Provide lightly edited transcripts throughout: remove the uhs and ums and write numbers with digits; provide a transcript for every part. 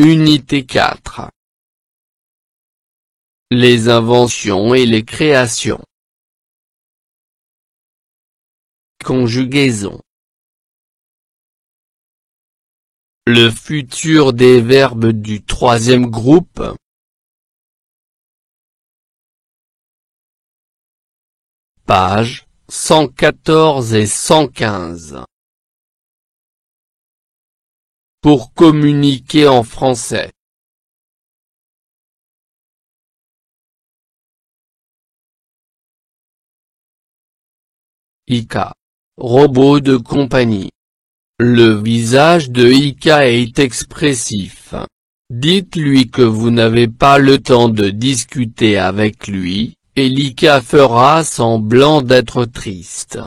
Unité 4. Les inventions et les créations. Conjugaison. Le futur des verbes du troisième groupe. Pages 114 et 115. Pour communiquer en français. Ika. Robot de compagnie. Le visage de Ika est expressif. Dites-lui que vous n'avez pas le temps de discuter avec lui, et Ika fera semblant d'être triste.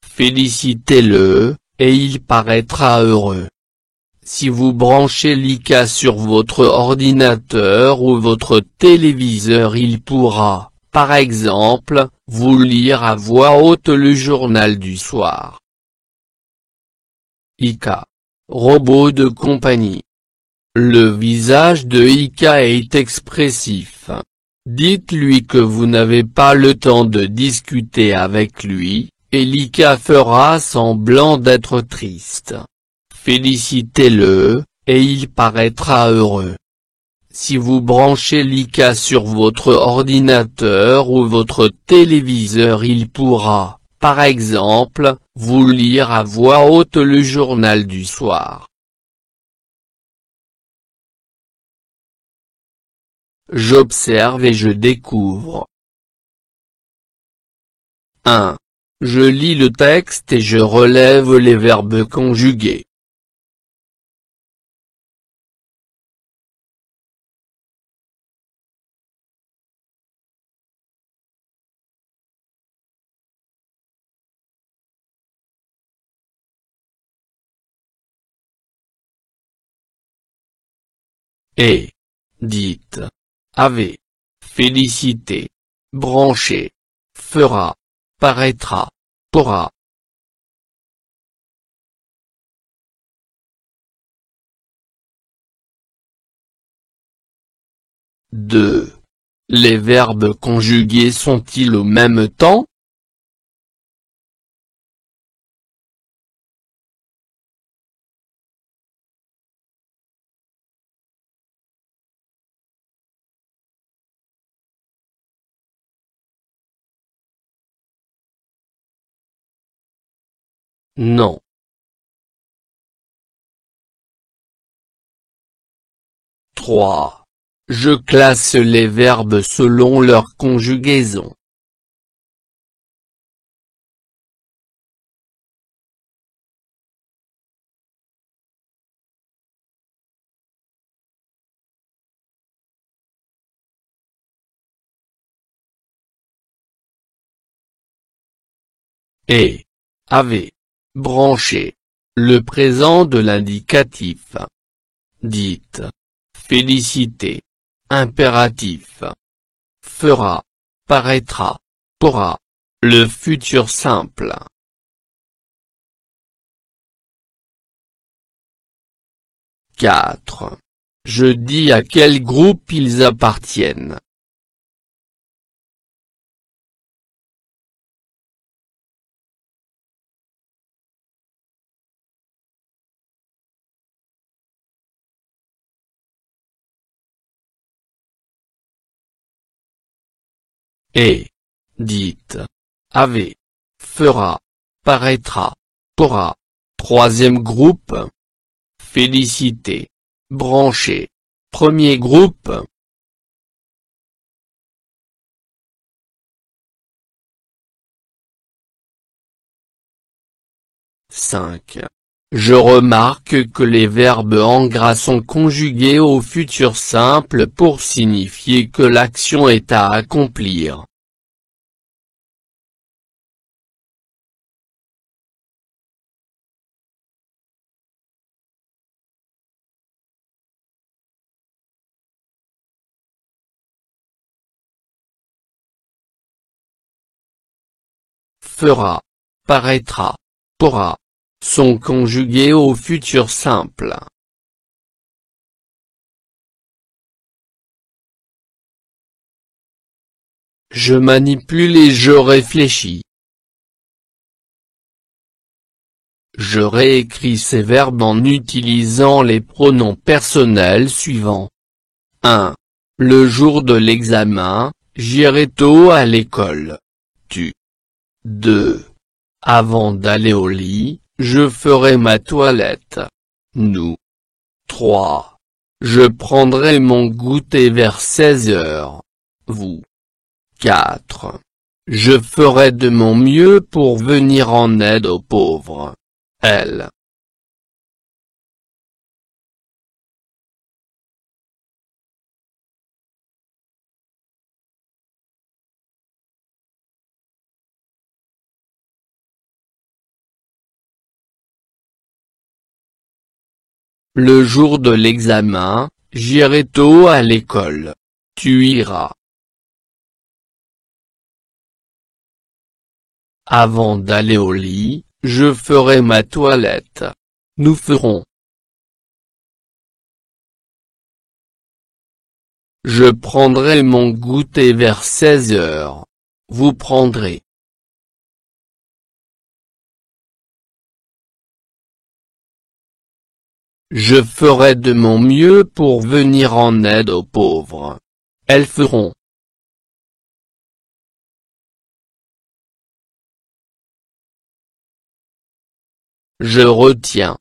Félicitez-le, et il paraîtra heureux. Si vous branchez Ika sur votre ordinateur ou votre téléviseur, il pourra, par exemple, vous lire à voix haute le journal du soir. Ika. Robot de compagnie. Le visage de Ika est expressif. Dites-lui que vous n'avez pas le temps de discuter avec lui, et Ika fera semblant d'être triste. Félicitez-le, et il paraîtra heureux. Si vous branchez Ika sur votre ordinateur ou votre téléviseur, il pourra, par exemple, vous lire à voix haute le journal du soir. J'observe et je découvre. 1. Je lis le texte et je relève les verbes conjugués. Et. Dites. Avez. Félicité. Branché. Fera. Paraîtra. Pourra. 2. Les verbes conjugués sont-ils au même temps? Non. 3. Je classe les verbes selon leur conjugaison. Et. Avez. Branché. Le présent de l'indicatif. Dites. Félicité. Impératif. Fera. Paraîtra. Pourra. Le futur simple. 4. Je dis à quel groupe ils appartiennent. Et. Dites. Avez. Fera. Paraîtra. Pourra. Troisième groupe. Félicité. Branché. Premier groupe. 5. Je remarque que les verbes en gras sont conjugués au futur simple pour signifier que l'action est à accomplir. Fera. Paraîtra. Pourra. Sont conjugués au futur simple. Je manipule et je réfléchis. Je réécris ces verbes en utilisant les pronoms personnels suivants. 1. Le jour de l'examen, j'irai tôt à l'école. Tu. 2. Avant d'aller au lit, je ferai ma toilette. Nous. 3. Je prendrai mon goûter vers 16 heures. Vous. 4. Je ferai de mon mieux pour venir en aide aux pauvres. Elle. Le jour de l'examen, j'irai tôt à l'école. Tu iras. Avant d'aller au lit, je ferai ma toilette. Nous ferons. Je prendrai mon goûter vers 16 heures. Vous prendrez. Je ferai de mon mieux pour venir en aide aux pauvres. Elles feront. Je retiens.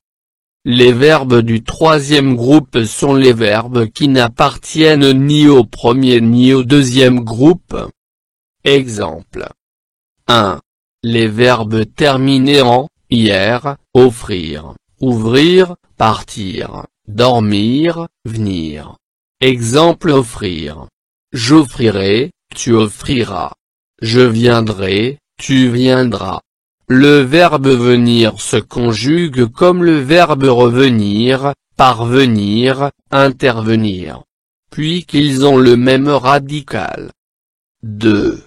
Les verbes du troisième groupe sont les verbes qui n'appartiennent ni au premier ni au deuxième groupe. Exemple. 1. Les verbes terminés en « hier », offrir, ouvrir, partir, dormir, venir. Exemple offrir. J'offrirai, tu offriras. Je viendrai, tu viendras. Le verbe venir se conjugue comme le verbe revenir, parvenir, intervenir. Puis qu'ils ont le même radical. 2.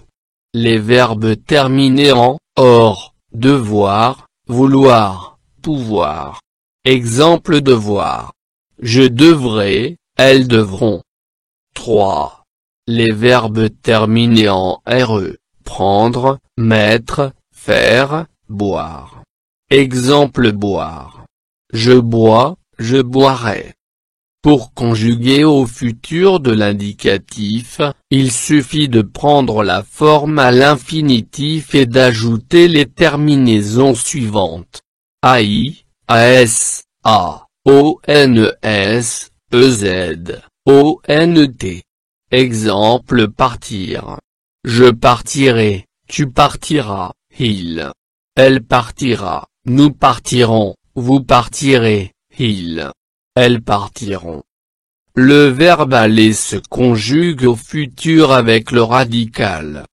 Les verbes terminés en « or », devoir, vouloir, pouvoir. Exemple devoir. Je devrai, elles devront. 3. Les verbes terminés en « re », prendre, mettre, faire, boire. Exemple boire. Je bois, je boirai. Pour conjuguer au futur de l'indicatif, il suffit de prendre la forme à l'infinitif et d'ajouter les terminaisons suivantes. AI, AS, A, ONS, EZ, ONT. Exemple partir. Je partirai, tu partiras, il. Elle partira, nous partirons, vous partirez, il. Elles partiront. Le verbe aller se conjugue au futur avec le radical.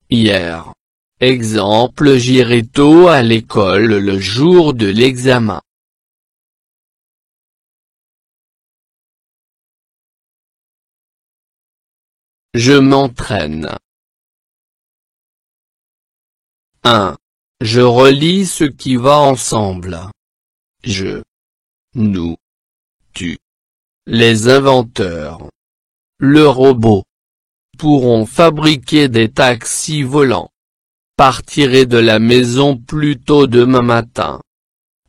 Hier. Exemple j'irai tôt à l'école le jour de l'examen. Je m'entraîne. 1. Je relis ce qui va ensemble. Je. Nous. Tu. Les inventeurs. Le robot. Pourront fabriquer des taxis volants. Partirai de la maison plus tôt demain matin.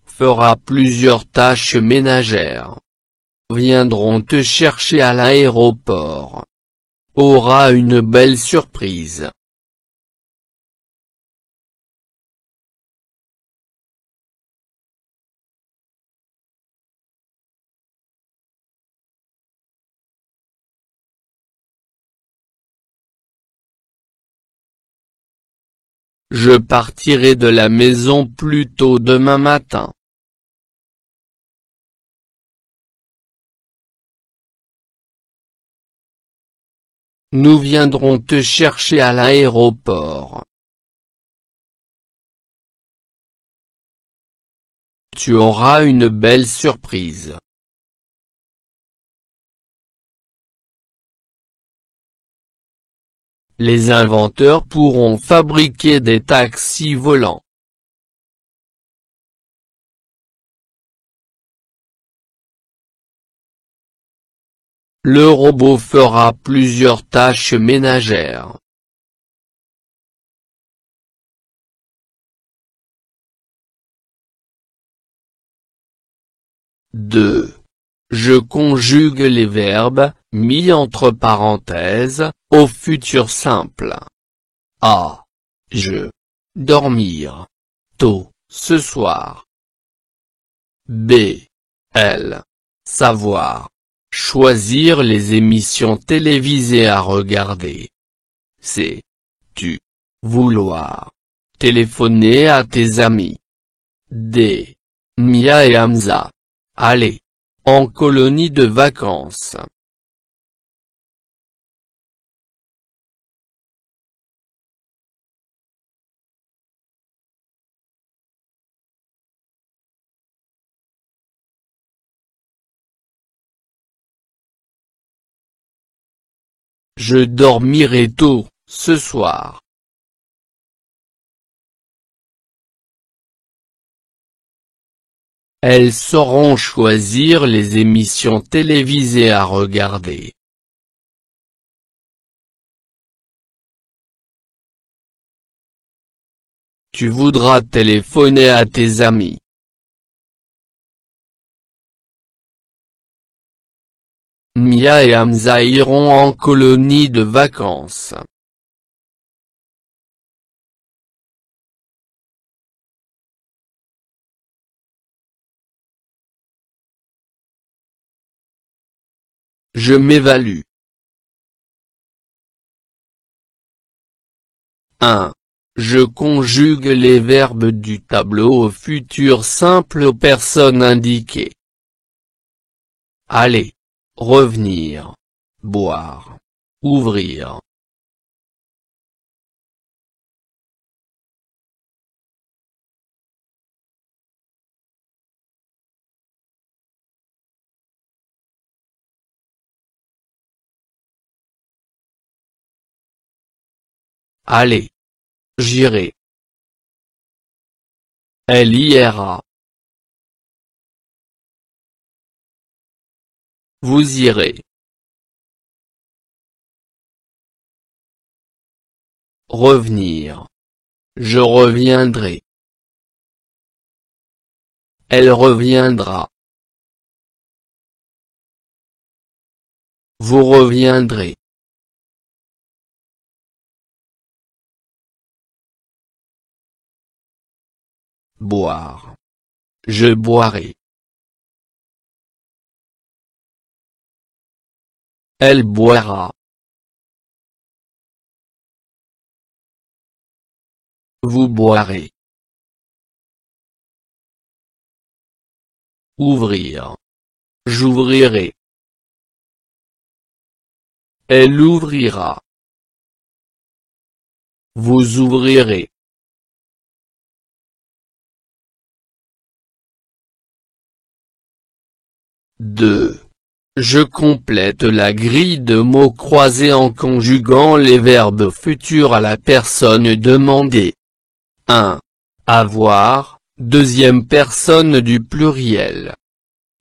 Fera plusieurs tâches ménagères. Viendront te chercher à l'aéroport. Aura une belle surprise. Je partirai de la maison plus tôt demain matin. Nous viendrons te chercher à l'aéroport. Tu auras une belle surprise. Les inventeurs pourront fabriquer des taxis volants. Le robot fera plusieurs tâches ménagères. 2. Je conjugue les verbes, mis entre parenthèses, au futur simple. A. Je. Dormir. Tôt, ce soir. B. Elle. Savoir. Choisir les émissions télévisées à regarder. C. Tu. Vouloir. Téléphoner à tes amis. D. Mia et Hamza. Aller. En colonie de vacances. Je dormirai tôt, ce soir. Elles sauront choisir les émissions télévisées à regarder. Tu voudras téléphoner à tes amis. Mia et Hamza iront en colonie de vacances. Je m'évalue. 1. Je conjugue les verbes du tableau au futur simple aux personnes indiquées. Aller. Revenir. Boire. Ouvrir. Aller. J'irai. Elle ira. Vous irez. Revenir. Je reviendrai. Elle reviendra. Vous reviendrez. Boire. Je boirai. Elle boira. Vous boirez. Ouvrir. J'ouvrirai. Elle ouvrira. Vous ouvrirez. Deux. Je complète la grille de mots croisés en conjuguant les verbes futurs à la personne demandée. 1. Avoir, deuxième personne du pluriel.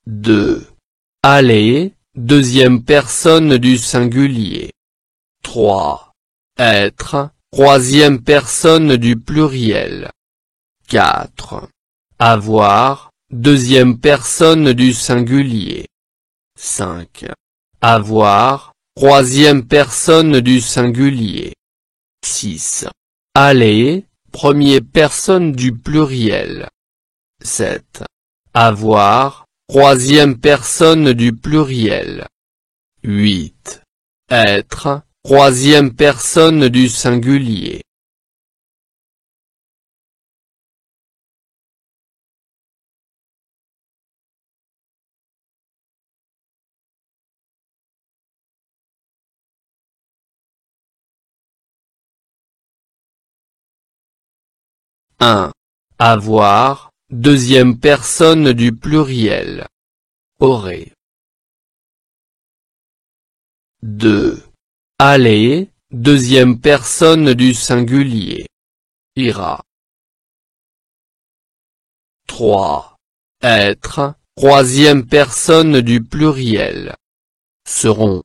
2. Aller, deuxième personne du singulier. 3. Être, troisième personne du pluriel. 4. Avoir, deuxième personne du singulier. 5. Avoir, troisième personne du singulier. 6. Aller, première personne du pluriel. 7. Avoir, troisième personne du pluriel. 8. Être, troisième personne du singulier. Un. Avoir, deuxième personne du pluriel. Aurait. 2. Aller, deuxième personne du singulier. Ira. 3. Être, troisième personne du pluriel. Seront.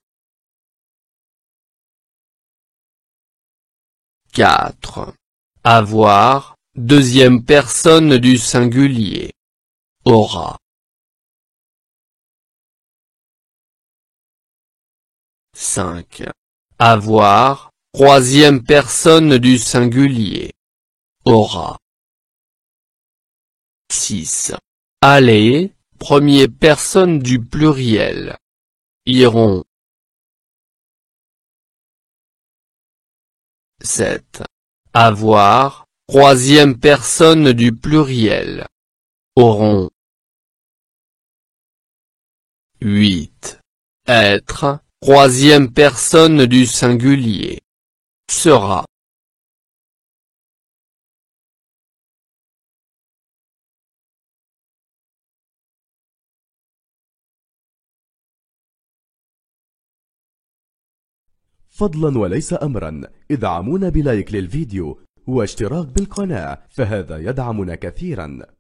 4. Avoir, deuxième personne du singulier. Aura. 5. Avoir, troisième personne du singulier. Aura. 6. Aller, première personne du pluriel. Iront. 7. Avoir, troisième personne du pluriel. Auront. 8. Être, troisième personne du singulier. Sera. فضلا وليس أمرا ادعمونا بلايك للفيديو واشتراك بالقناة، فهذا يدعمنا كثيرا.